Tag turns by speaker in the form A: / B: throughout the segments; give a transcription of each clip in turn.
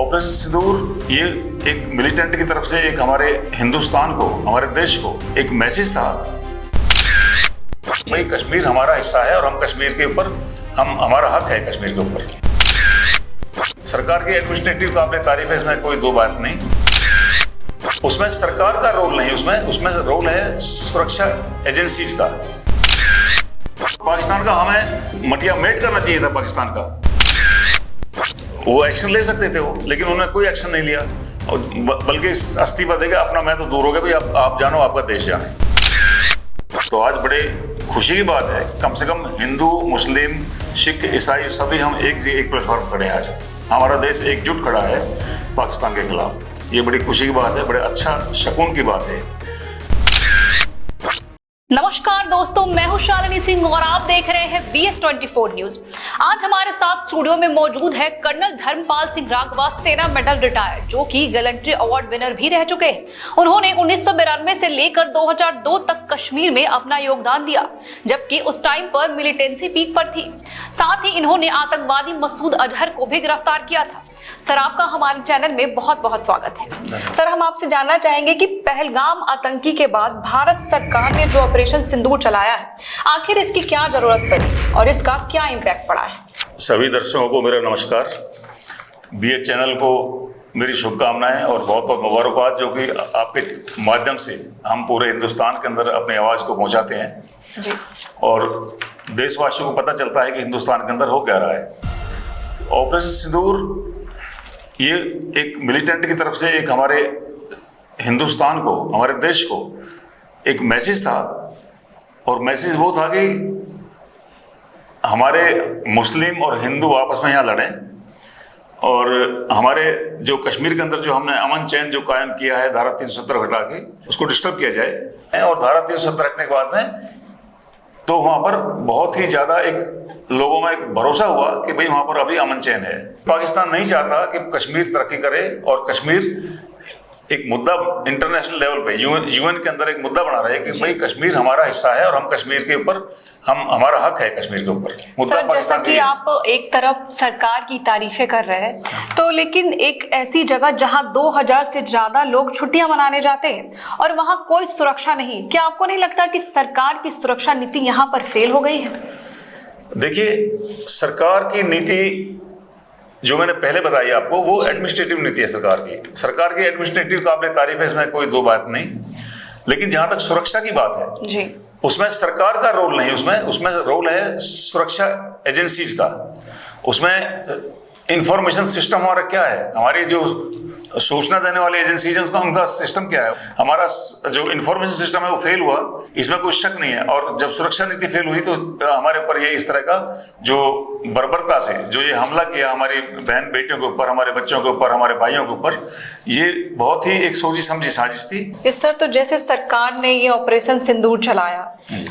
A: Operation सिंदूर ये एक militant की तरफ से एक हमारे हिंदुस्तान को, हमारे देश को एक मैसेज था। भाई कश्मीर हमारा हिस्सा है और हम कश्मीर के ऊपर हमारा हक है कश्मीर के ऊपर। सरकार की एडमिनिस्ट्रेटिव काबिल तारीफ है, इसमें कोई दो बात नहीं। उसमें सरकार का रोल नहीं, उसमें रोल है सुरक्षा एजेंसीज का। पाकिस्तान का हमें मटिया मेट करना चाहिए था। पाकिस्तान का वो एक्शन ले सकते थे वो, लेकिन उन्होंने कोई एक्शन नहीं लिया और बल्कि इस्तीफा देगा अपना मैं तो दूर हो गया भाई, आप जानो, आपका देश जाने। तो आज बड़े खुशी की बात है, कम से कम हिंदू, मुस्लिम, सिख, ईसाई सभी हम एक प्लेटफॉर्म खड़े हैं। आज हमारा देश एकजुट खड़ा है पाकिस्तान के खिलाफ। ये बड़ी खुशी की बात है, बड़े अच्छा शकुन की बात है।
B: नमस्कार दोस्तों, मैं हूं शालिनी सिंह और आप देख रहे हैं BS24 न्यूज। आज हमारे साथ स्टूडियो में मौजूद है कर्नल धर्मपाल सिंह राघवा, सेना मेडल रिटायर्ड, जो कि गैलेंट्री अवार्ड विनर भी रह चुके हैं। उन्होंने 1992 से लेकर 2002 तक कश्मीर में अपना योगदान दिया, जबकि उस टाइम पर मिलिटेंसी पीक पर थी। साथ ही इन्होंने आतंकवादी मसूद अजहर को भी गिरफ्तार किया था। सर, आपका हमारे चैनल में बहुत बहुत स्वागत है। सर, हम आपसे जानना चाहेंगे कि पहलगाम आतंकी के बाद भारत सरकार ने जो ऑपरेशन सिंदूर चलाया है, आखिर इसकी क्या जरूरत पड़ी और इसका क्या इम्पैक्ट पड़ा है?
A: सभी दर्शकों को मेरा नमस्कार। BS चैनल को मेरी शुभकामनाएं और बहुत बहुत मुबारकबाद, जो कि आपके माध्यम से हम पूरे हिंदुस्तान के अंदर अपनी आवाज़ को पहुंचाते हैं
B: जी।
A: और देशवासियों को पता चलता है कि हिंदुस्तान के अंदर हो क्या रहा है। ऑपरेशन सिंदूर ये एक मिलिटेंट की तरफ से एक हमारे हिंदुस्तान को, हमारे देश को एक मैसेज था। और मैसेज वो था कि हमारे मुस्लिम और हिंदू आपस में यहाँ लड़ें और हमारे जो कश्मीर के अंदर जो हमने अमन चैन जो कायम किया है धारा 370 हटा के उसको डिस्टर्ब किया जाए। और धारा 370 हटने के बाद में तो वहाँ पर बहुत ही ज़्यादा एक लोगों में एक भरोसा हुआ कि भाई वहाँ पर अभी अमन चैन है। पाकिस्तान नहीं चाहता कि कश्मीर तरक्की करे और कश्मीर एक मुद्दा इंटरनेशनल लेवल पे UN के अंदर एक मुद्दा बना रहे कि भाई कश्मीर हमारा हिस्सा है और हम कश्मीर के ऊपर हमारा हक है कश्मीर के ऊपर।
B: सर, जैसा कि आप एक तरफ सरकार की तारीफें कर रहे हैं, तो लेकिन एक ऐसी जगह जहां 2000 से ज्यादा लोग छुट्टियां मनाने जाते हैं और वहां कोई सुरक्षा नहीं, क्या आपको नहीं लगता कि सरकार की सुरक्षा नीति यहां पर फेल हो गई है?
A: देखिए, सरकार की नीति जो मैंने पहले बताई आपको, वो एडमिनिस्ट्रेटिव नीति है सरकार की एडमिनिस्ट्रेटिव काबिल तारीफ है, इसमें कोई दो बात नहीं। लेकिन जहां तक सुरक्षा की बात है
B: जी,
A: उसमें सरकार का रोल नहीं, उसमें रोल है सुरक्षा एजेंसीज का। उसमें इंफॉर्मेशन सिस्टम हमारा क्या है, हमारी जो सूचना देने वाली एजेंसीज है उनका सिस्टम क्या है, हमारा जो इंफॉर्मेशन सिस्टम है वो फेल हुआ, इसमें कोई शक नहीं है। और जब सुरक्षा नीति फेल हुई तो हमारे ऊपर ये इस तरह का जो बर्बरता से जो ये हमला किया हमारी बहन बेटियों के ऊपर, हमारे बच्चों के ऊपर, हमारे भाइयों के ऊपर, ये बहुत ही एक सोची समझी साजिश थी।
B: इस सर, तो जैसे सरकार ने ये ऑपरेशन सिंदूर चलाया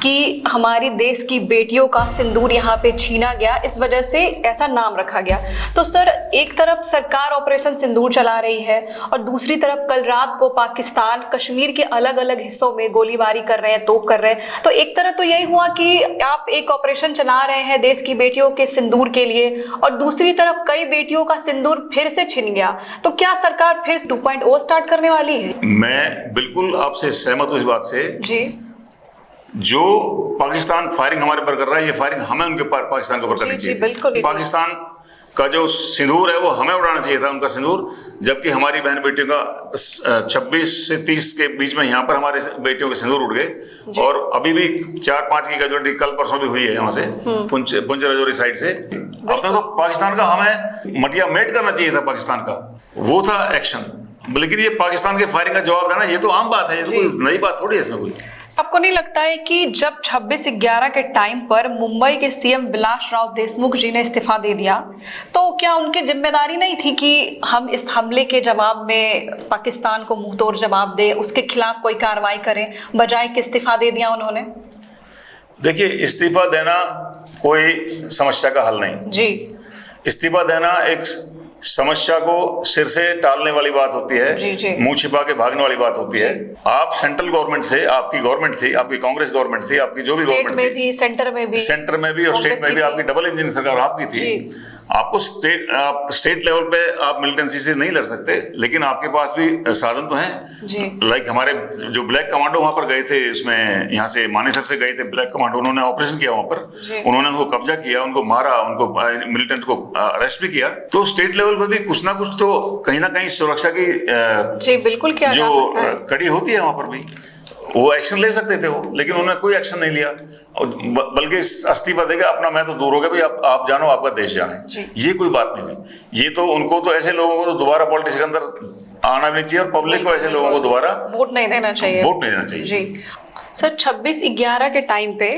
B: कि हमारी देश की बेटियों का सिंदूर यहाँ पे छीना गया, इस वजह से ऐसा नाम रखा गया। तो सर, एक तरफ सरकार ऑपरेशन सिंदूर चला रही है और दूसरी तरफ कल रात को पाकिस्तान कश्मीर के अलग अलग हिस्सों में गोलीबारी कर रहे हैं, तोप कर रहे हैं। तो एक तरफ तो यही हुआ कि आप एक ऑपरेशन चला रहे हैं देश की बेटियों के सिंदूर के लिए और दूसरी तरफ कई बेटियों का सिंदूर फिर से छिन गया। तो क्या सरकार फिर 2.0 स्टार्ट करने वाली है? मैं
A: बिल्कुल आपसे सहमत हूँ इस बात से
B: जी।
A: जो पाकिस्तान फायरिंग हमारे पर कर रहा है, ये फायरिंग हमें उनके पाकिस्तान के ऊपर करनी चाहिए।
B: बिल्कुल।
A: पाकिस्तान का जो सिंदूर है वो हमें उड़ाना चाहिए था, उनका सिंदूर, जबकि हमारी बहन बेटियों का 26 से 30 के बीच में यहाँ पर हमारे बेटियों के सिंदूर उड़ गए। और अभी भी 4-5 की कैजुअलिटी कल परसों भी हुई है यहाँ से पुंछ राजौरी साइड से। अब तक तो पाकिस्तान का हमें मटिया मेट करना चाहिए था, पाकिस्तान का वो था एक्शन। लेकिन ये पाकिस्तान के फायरिंग का जवाब देना ये तो आम बात है, ये तो कोई नई बात थोड़ी है इसमें कोई।
B: आपको नहीं लगता है कि जब 26/11 के टाइम पर मुंबई के CM विलासराव देशमुख जी ने इस्तीफा दे दिया, तो क्या उनकी जिम्मेदारी नहीं थी कि हम इस हमले के जवाब में पाकिस्तान को मुंह तोड़ जवाब दें, उसके खिलाफ कोई कार्रवाई करें, बजाय कि इस्तीफा दे दिया उन्होंने?
A: देखिए, इस्तीफा देना कोई समस्या का हल नहीं
B: जी।
A: इस्तीफा देना एक समस्या को सिर से टालने वाली बात होती है, मुंह छिपा के भागने वाली बात होती है। आप सेंट्रल गवर्नमेंट से, आपकी गवर्नमेंट थी, आपकी कांग्रेस गवर्नमेंट थी, आपकी जो भी गवर्नमेंट थी,
B: सेंटर में भी
A: और स्टेट में भी आपकी डबल इंजन सरकार आपकी थी। आपको स्टेट लेवल पे आप मिलिटेंसी से नहीं लड़ सकते, लेकिन आपके पास भी साधन तो हैं। लाइक हमारे जो ब्लैक कमांडो वहां पर गए थे, इसमें यहाँ से मानेसर से गए थे ब्लैक कमांडो, उन्होंने ऑपरेशन किया वहां पर, उन्होंने उनको कब्जा किया, उनको मारा, उनको मिलिटेंट को अरेस्ट भी किया। तो स्टेट लेवल पर भी कुछ ना कुछ तो कहीं ना कहीं सुरक्षा की
B: जी बिल्कुल किया जा सकता है।
A: कड़ी होती है वहां पर भी, वो एक्शन ले सकते थे वो, लेकिन उन्होंने कोई एक्शन नहीं लिया, बल्कि इस्तीफा देगा अपना, मैं तो दूर हो गया भाई, आप जानो, आपका देश जाने। ये कोई बात नहीं हुई। ये तो उनको तो ऐसे लोगों को तो दोबारा पॉलिटिक्स के अंदर आना भी नहीं चाहिए, और पब्लिक को ऐसे लोगों को दोबारा
B: वोट नहीं देना चाहिए। जी सर, 26/11 के टाइम पे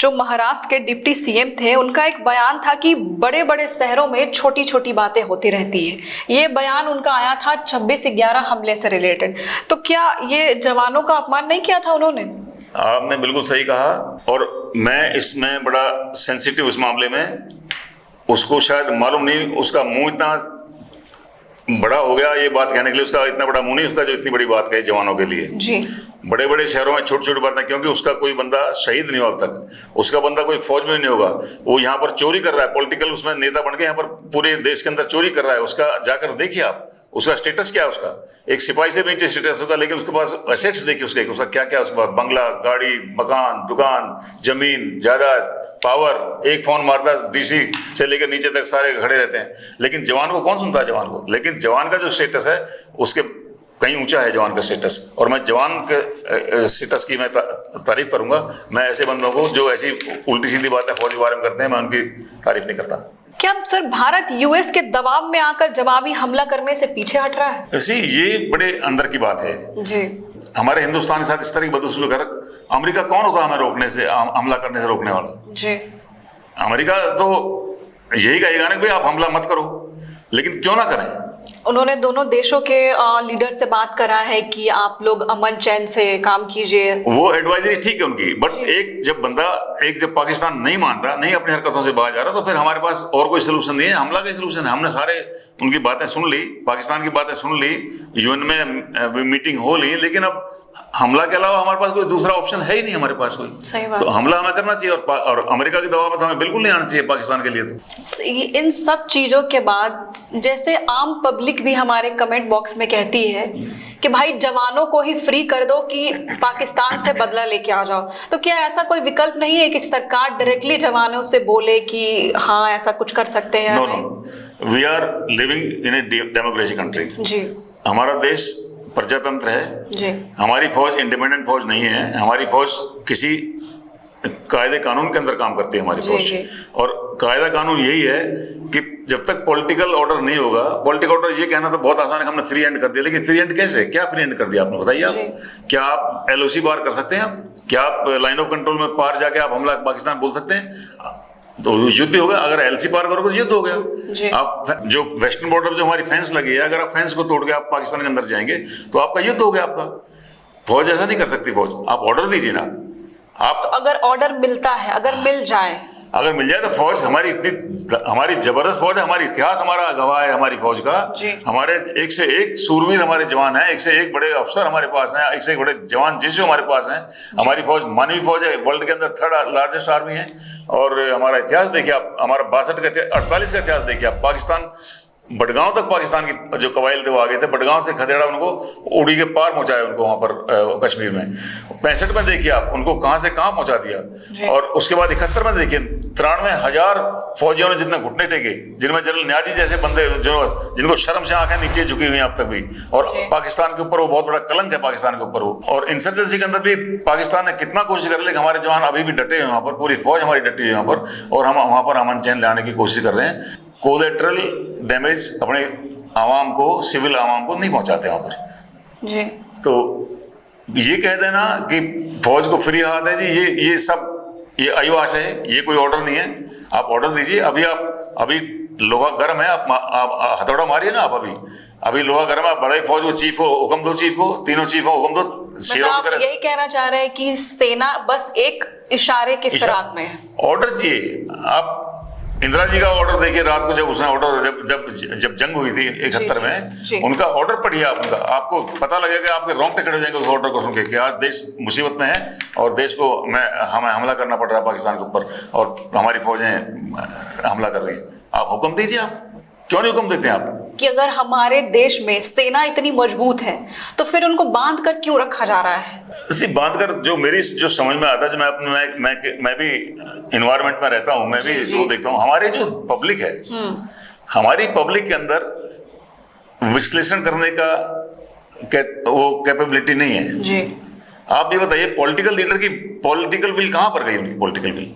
B: जो महाराष्ट्र के डिप्टी सीएम थे, उनका एक बयान था कि बड़े बड़े शहरों में छोटी छोटी बातें होती रहती है। ये बयान उनका आया था 26/11 हमले से रिलेटेड। तो क्या ये जवानों का अपमान नहीं किया था उन्होंने?
A: आपने बिल्कुल सही कहा, और मैं इसमें बड़ा सेंसिटिव इस मामले में, उसको शायद मालूम नहीं, उसका मुंह इतना बड़ा हो गया ये बात कहने के लिए, उसका इतना बड़ा मुंह नहीं उसका जो इतनी बड़ी बात कही जवानों के लिए।
B: जी
A: बड़े बड़े शहरों में छोटी छोटी बातें, क्योंकि उसका कोई बंदा शहीद नहीं हुआ अब तक, उसका बंदा कोई फौज में नहीं होगा, वो यहाँ पर चोरी कर रहा है, पॉलिटिकल उसमें नेता बन के यहाँ पर पूरे देश के अंदर चोरी कर रहा है। उसका जाकर देखिए आप, उसका स्टेटस क्या है, उसका एक सिपाही से भी नीचे स्टेटस होगा, लेकिन उसके पास एसेट्स देखिए उसका क्या क्या, उसके पास बंगला, गाड़ी, मकान, दुकान, जमीन, जायदाद, पावर, एक फोन मारता डीसी से लेकर नीचे तक सारे खड़े रहते हैं। लेकिन जवान को कौन सुनता है जवान को? लेकिन जवान का जो स्टेटस है उसके कहीं ऊंचा है जवान का स्टेटस, और मैं जवान के स्टेटस की मैं तारीफ करूंगा। मैं ऐसे बंदों को जो ऐसी उल्टी सीधी बातें फौज के बारे में करते हैं, मैं उनकी तारीफ नहीं करता।
B: क्या सर भारत यूएस के दबाव में आकर जवाबी हमला करने से पीछे हट रहा है?
A: ये बड़े अंदर की बात है
B: जी।
A: हमारे हिंदुस्तान के साथ इस तरह की बदसलूकी, अमेरिका कौन होता है हमें रोकने से, हमला करने से रोकने वाला?
B: जी
A: अमेरिका तो यही कहेगा ना कि भाई आप हमला मत करो, लेकिन क्यों ना करें?
B: उन्होंने दोनों देशों के लीडर से बात करा है कि आप लोग अमन चैन से काम कीजिए।
A: वो एडवाइजरी ठीक है उनकी, बट जब पाकिस्तान नहीं मान रहा, नहीं अपनी हरकतों से बाहर जा रहा, तो फिर हमारे पास और कोई सलूशन नहीं है, हमला का सलूशन है। हमने सारे उनकी बातें सुन ली, पाकिस्तान की बातें सुन ली, यूएन में मीटिंग हो ली, लेकिन अब हमला के अलावा हमारे पास कोई दूसरा ऑप्शन है ही नहीं हमारे पास कोई।
B: सही बात।
A: तो हमला हमें करना चाहिए, और अमेरिका के दबाव में तो हमें बिल्कुल नहीं आना चाहिए पाकिस्तान के लिए। तो
B: इन सब चीजों के बाद जैसे आम पब्लिक भी हमारे कमेंट बॉक्स में कहती है कि भाई जवानों को ही फ्री कर दो कि पाकिस्तान से बदला लेके आ जाओ, तो क्या ऐसा कोई विकल्प नहीं है कि सरकार डायरेक्टली जवानों से बोले कि हाँ ऐसा कुछ कर सकते हैं?
A: No, we are living in a democracy country.
B: जी।
A: हमारा देश प्रजातंत्र है
B: जी।
A: हमारी फौज इंडिपेंडेंट फौज नहीं है, हमारी फौज किसी कायदे कानून के अंदर काम करती है हमारी फौज। और कायदा कानून यही है कि जब तक पॉलिटिकल ऑर्डर नहीं होगा, पॉलिटिकल ऑर्डर ये कहना तो बहुत आसान है, हमने फ्री हैंड कर दिया, लेकिन फ्री हैंड कैसे, क्या फ्री हैंड कर दिया आपने बताइए? आप क्या आप एलओसी पार कर सकते हैं? आप क्या आप लाइन ऑफ कंट्रोल में पार जाके आप हमला पाकिस्तान बोल सकते हैं? तो युद्ध होगा। अगर एलसी पार करोगे तो युद्ध हो गया। आप जो वेस्टर्न बॉर्डर पर जो हमारी फेंस लगी है, अगर आप फेंस को तोड़ के आप पाकिस्तान के अंदर जाएंगे तो आपका युद्ध हो गया। आपका फौज ऐसा नहीं कर सकती। फौज आप ऑर्डर दीजिए ना। आप
B: तो अगर ऑर्डर मिलता है, अगर मिल जाए
A: तो फौज हमारी हमारी जबरदस्त फौज है। हमारी इतिहास हमारा गवाह है हमारी फौज का। हमारे एक से एक सूरवीर हमारे जवान हैं, एक से एक बड़े अफसर हमारे पास हैं, एक से एक बड़े जवान जैसे हमारे पास हैं। हमारी फौज मानवीय फौज है, वर्ल्ड के अंदर 3rd लार्जेस्ट आर्मी है। और हमारा इतिहास देखिए आप, हमारा 62 का 48 का इतिहास देखिए आप। पाकिस्तान बडगांव तक पाकिस्तान की जो कबाइल थे वो आगे थे। बडगांव से खदेड़ा उनको उड़ी के पार पहुंचाया उनको वहां पर कश्मीर में। 65 में देखिए आप उनको कहां से कहां पहुंचा दिया। और उसके बाद 71 में देखिए 93,000 फौजियों ने जितने घुटने टेके, जिनमें जनरल न्याजी जैसे बंदे जिनको शर्म से आंखें नीचे झुकी हुई अब तक भी। और पाकिस्तान के ऊपर वो बहुत बड़ा कलंक है पाकिस्तान के ऊपर वो। और इंसर्जेंसी के अंदर भी पाकिस्तान ने कितना कोशिश कर लिया, हमारे जवान अभी भी डटे हैं वहां पर, पूरी फौज हमारी डटी है वहां पर। और हम वहां पर अमन चैन लाने की कोशिश कर रहे हैं। कोलेटरल डैमेज अपने आवाम को, सिविल आवाम को नहीं पहुंचाते वहां पर जी। तो ये कह देना कि फौज को फ्री हाथ है जी, ये सब ये अयवाश है, ये कोई ऑर्डर नहीं है। आप ऑर्डर दीजिए। अभी लोहा गर्म है, आप हथौड़ा मारिए ना। आप अभी लोहा गर्म है। बड़े फौज को चीफ को हुक्म दो, चीफ को, तीनों चीफ को हुक्म दो। शेरों की तरह
B: यही कहना चाह रहे हैं कि सेना बस एक इशारे के फिराक में है।
A: ऑर्डर चाहिए। आप इंदिरा जी का ऑर्डर देखिए, रात को जब उसने ऑर्डर जब जंग हुई थी 71 में, उनका ऑर्डर पढ़िए आप उनका, आपको पता लगेगा, आपके रोंगटे खड़े हो जाएंगे उस ऑर्डर को सुन के कि आज देश मुसीबत में है और देश को हमें हमला करना पड़ रहा है पाकिस्तान के ऊपर और हमारी फौजें हमला कर रही है। आप हुक्म दीजिए, आप क्यों नहीं हुक्म देते आप?
B: कि अगर हमारे देश में सेना इतनी मजबूत है तो फिर उनको बांध कर क्यों रखा जा रहा है?
A: इसी बांध कर जो मेरी जो समझ में आता है, जो मैं भी इन्वायरमेंट में रहता हूँ, मैं भी जो देखता हूँ, हमारे जो पब्लिक है, हमारी पब्लिक के अंदर विश्लेषण करने का वो कैपेबिलिटी नहीं है
B: जी।
A: आप ये बताइए, पॉलिटिकल लीडर की पॉलिटिकल विल कहां पर गई? उनकी पॉलिटिकल विल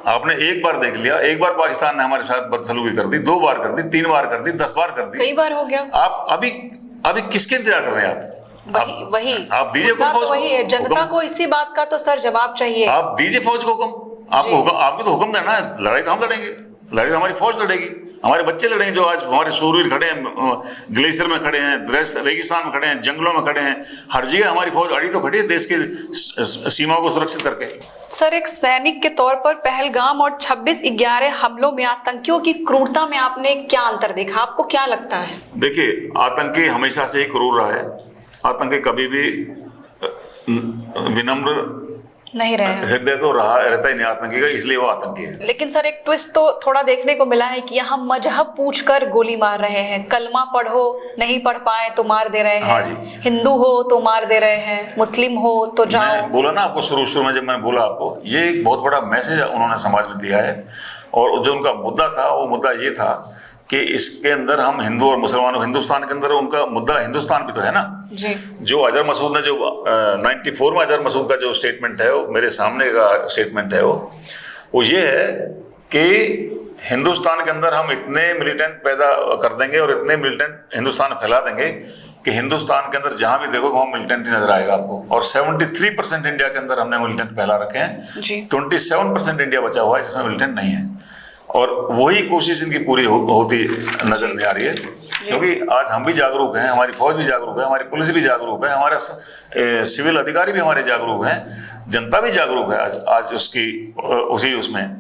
A: आपने एक बार देख लिया, एक बार पाकिस्तान ने हमारे साथ बदसलूकी कर दी, 2 बार कर दी, 3 बार कर दी, 10 बार कर दी,
B: कई बार हो गया।
A: आप अभी किसके इंतजार कर रहे हैं?
B: वही
A: आप दीजिए
B: मुद्दा तो वही है, जनता को इसी बात का तो सर जवाब चाहिए।
A: आप दीजिए फौज को हुक्म, आपको तो हुक्म देना है। लड़ाई तो हम लड़ेंगे, लड़ाई तो हमारी फौज लड़ेगी, हमारे बच्चे लड़ेंगे जो आज हमारे शूरवीर खड़े हैं, ग्लेशियर में खड़े हैं, रेगिस्तान में खड़े हैं, जंगलों में खड़े हैं, हर जगह हमारी फौज अड़ी तो खड़ी है देश की सीमाओं को सुरक्षित करके।
B: सर, एक सैनिक के तौर पर पहलगाम और 26/11 हमलों में आतंकियों की क्रूरता में आपने क्या अंतर देखा? आपको क्या लगता है?
A: देखिए, आतंकी हमेशा से ही क्रूर रहा है, आतंकी कभी भी विनम्र
B: नहीं रहे,
A: हृदय तो रहता ही नहीं आतंकी का, इसलिए वो आतंकी है।
B: लेकिन सर एक ट्विस्ट तो थोड़ा देखने को मिला है कि यहाँ मजहब पूछकर गोली मार रहे हैं, कलमा पढ़ो, नहीं पढ़ पाए तो मार दे रहे हैं।
A: हाँ जी।
B: हिंदू हो तो मार दे रहे हैं, मुस्लिम हो तो जाओ।
A: मैं बोला ना आपको शुरू में, जब मैंने बोला आपको, ये एक बहुत बड़ा मैसेज उन्होंने समाज में दिया है। और जो उनका मुद्दा था, वो मुद्दा ये था कि इसके अंदर हम हिंदू और मुसलमानों, हिंदुस्तान के अंदर उनका मुद्दा हिंदुस्तान भी तो है ना
B: जी। जो
A: अजहर मसूद ने जो 94 में अजहर मसूद का जो स्टेटमेंट है, वो मेरे सामने का स्टेटमेंट है, वो ये है कि हिंदुस्तान के अंदर हम इतने मिलिटेंट पैदा कर देंगे और इतने मिलिटेंट हिंदुस्तान फैला देंगे कि हिंदुस्तान के अंदर जहां भी देखो वहां मिलिटेंट ही नजर आएगा आपको। और 73% इंडिया के अंदर हमने मिलिटेंट फैला रखे हैं, 27% इंडिया बचा हुआ है जिसमें मिलिटेंट नहीं है। और वही कोशिश इनकी पूरी होती नजर नहीं आ रही है, क्योंकि आज हम भी जागरूक हैं, हमारी फौज भी जागरूक है, हमारी पुलिस भी जागरूक है, हमारे सिविल अधिकारी भी हमारे जागरूक हैं, जनता भी जागरूक है आज उसी उसमें।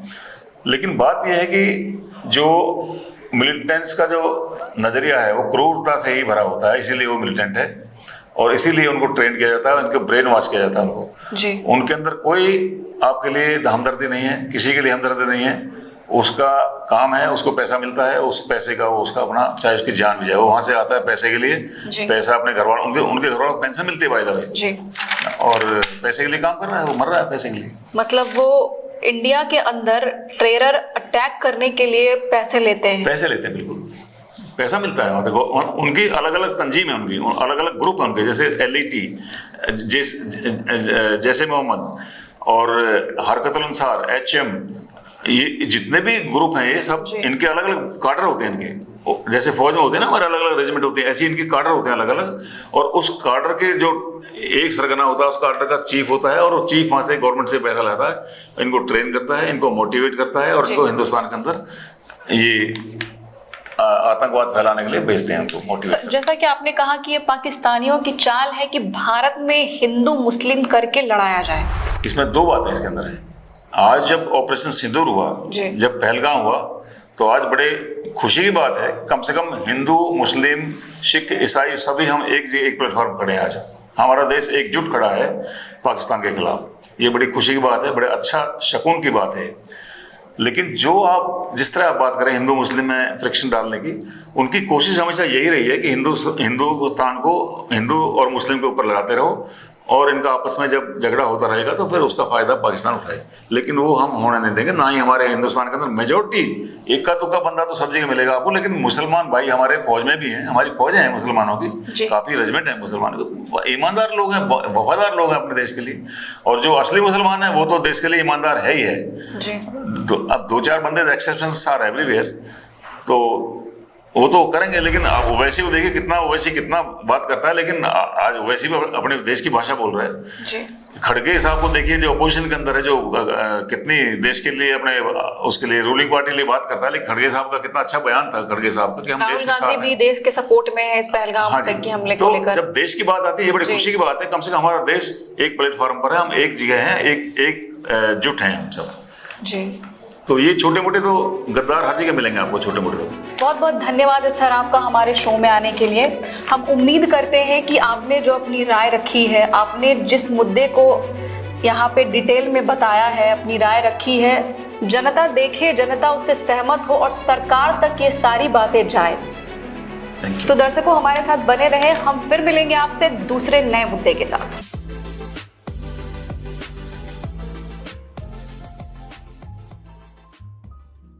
A: लेकिन बात यह है कि जो मिलिटेंट्स का जो नजरिया है वो क्रूरता से ही भरा होता है, इसीलिए वो मिलिटेंट है और इसीलिए उनको ट्रेन किया जाता है, उनके ब्रेन वॉश किया जाता है उनको जी। उनके अंदर कोई आपके लिए हमदर्दी नहीं है, किसी के लिए हमदर्दी नहीं है। उसका काम है, उसको पैसा मिलता है, उस पैसे का वो उसका अपना, चाहे उसकी जान भी जाए, वो वहां से आता है पैसे के लिए, पैसा अपने घर वालों, उनके घर वालों को पेंशन मिलती है भाई जी, और पैसे के लिए काम कर रहा है, वो मर रहा है पैसे के लिए। मतलब वो
B: इंडिया के अंदर टेरर अटैक करने के लिए पैसे लेते हैं,
A: बिल्कुल पैसा मिलता है। देखो उनकी अलग अलग तंजीम है, उनकी अलग अलग ग्रुप है उनके, जैसे LET, जैसे मोहम्मद और हरकतुल अंसार, HM, ये जितने भी ग्रुप हैं ये सब इनके अलग अलग कार्डर होते हैं इनके, जैसे फौज में होते हैं ना हमारे अलग अलग रेजिमेंट होते हैं, ऐसे इनके कार्डर होते हैं अलग अलग। और उस कार्डर के जो एक सरगना होता है, उस कार्डर का चीफ होता है, और वो चीफ वहां से गवर्नमेंट से पैसा लाता है, इनको ट्रेन करता है, इनको मोटिवेट करता है, और इनको हिंदुस्तान के अंदर ये आतंकवाद फैलाने के लिए भेजते हैं उनको मोटिवेट।
B: जैसा कि आपने कहा कि ये पाकिस्तानियों की चाल है कि भारत में हिंदू मुस्लिम करके लड़ाया जाए।
A: इसमें 2 बातें इसके अंदर है। आज जब ऑपरेशन सिंदूर हुआ, जब पहलगाम हुआ, तो आज बड़े खुशी की बात है, कम से कम हिंदू, मुस्लिम, सिख, ईसाई सभी हम एक प्लेटफॉर्म खड़े हैं। आज हमारा देश एकजुट खड़ा है पाकिस्तान के खिलाफ, ये बड़ी खुशी की बात है, बड़े अच्छा शकून की बात है। लेकिन जिस तरह आप बात करें हिंदू मुस्लिम में फ्रिक्शन डालने की, उनकी कोशिश हमेशा यही रही है कि हिंदुस्तान को हिंदू और मुस्लिम के ऊपर लगाते रहो, और इनका आपस में जब झगड़ा होता रहेगा तो फिर उसका फायदा पाकिस्तान उठाए। लेकिन वो हम होने नहीं देंगे, ना ही हमारे हिंदुस्तान के अंदर मेजोरिटी, इक्का दुक्का बंदा तो सब जगह मिलेगा आपको, लेकिन मुसलमान भाई हमारे फौज में भी हैं, हमारी फौज है मुसलमानों की, काफी रेजिमेंट है मुसलमानों के, ईमानदार लोग हैं, वफादार लोग हैं अपने देश के लिए। और जो असली मुसलमान है वो तो देश के लिए ईमानदार है ही है। अब 2-4 बंदे एक्सेप्शंस आर एवरीवेयर, तो वो तो करेंगे। लेकिन ओवैसी को देखिए कितना बात करता है, लेकिन आज ओवैसी भी अपने देश की भाषा बोल रहा है जी। खड़गे साहब को देखिए जो अपोजिशन के अंदर है, जो कितनी देश के लिए अपने उसके लिए रूलिंग पार्टी के लिए बात करता है, लेकिन खड़गे साहब का कितना अच्छा बयान था खड़गे साहब का कि हम देश के साथ हैं,
B: देश के सपोर्ट में है इस पहलगाम से कि हमले को लेकर।
A: जब देश की बात आती है ये बड़ी खुशी की बात है, कम से कम हमारा देश एक प्लेटफॉर्म पर है, हम एक जगह हैं, एक जुट हैं हम सब जी। तो ये छोटे मोटे तो गद्दार हर जगह मिलेंगे आपको, छोटे मोटे तो।
B: बहुत बहुत धन्यवाद है सर आपका हमारे शो में आने के लिए। हम उम्मीद करते हैं कि आपने जो अपनी राय रखी है, आपने जिस मुद्दे को यहाँ पे डिटेल में बताया है, अपनी राय रखी है, जनता देखे, जनता उससे सहमत हो और सरकार तक ये सारी बातें जाए।
A: Thank you.
B: तो दर्शकों हमारे साथ बने रहे, हम फिर मिलेंगे आपसे दूसरे नए मुद्दे के साथ।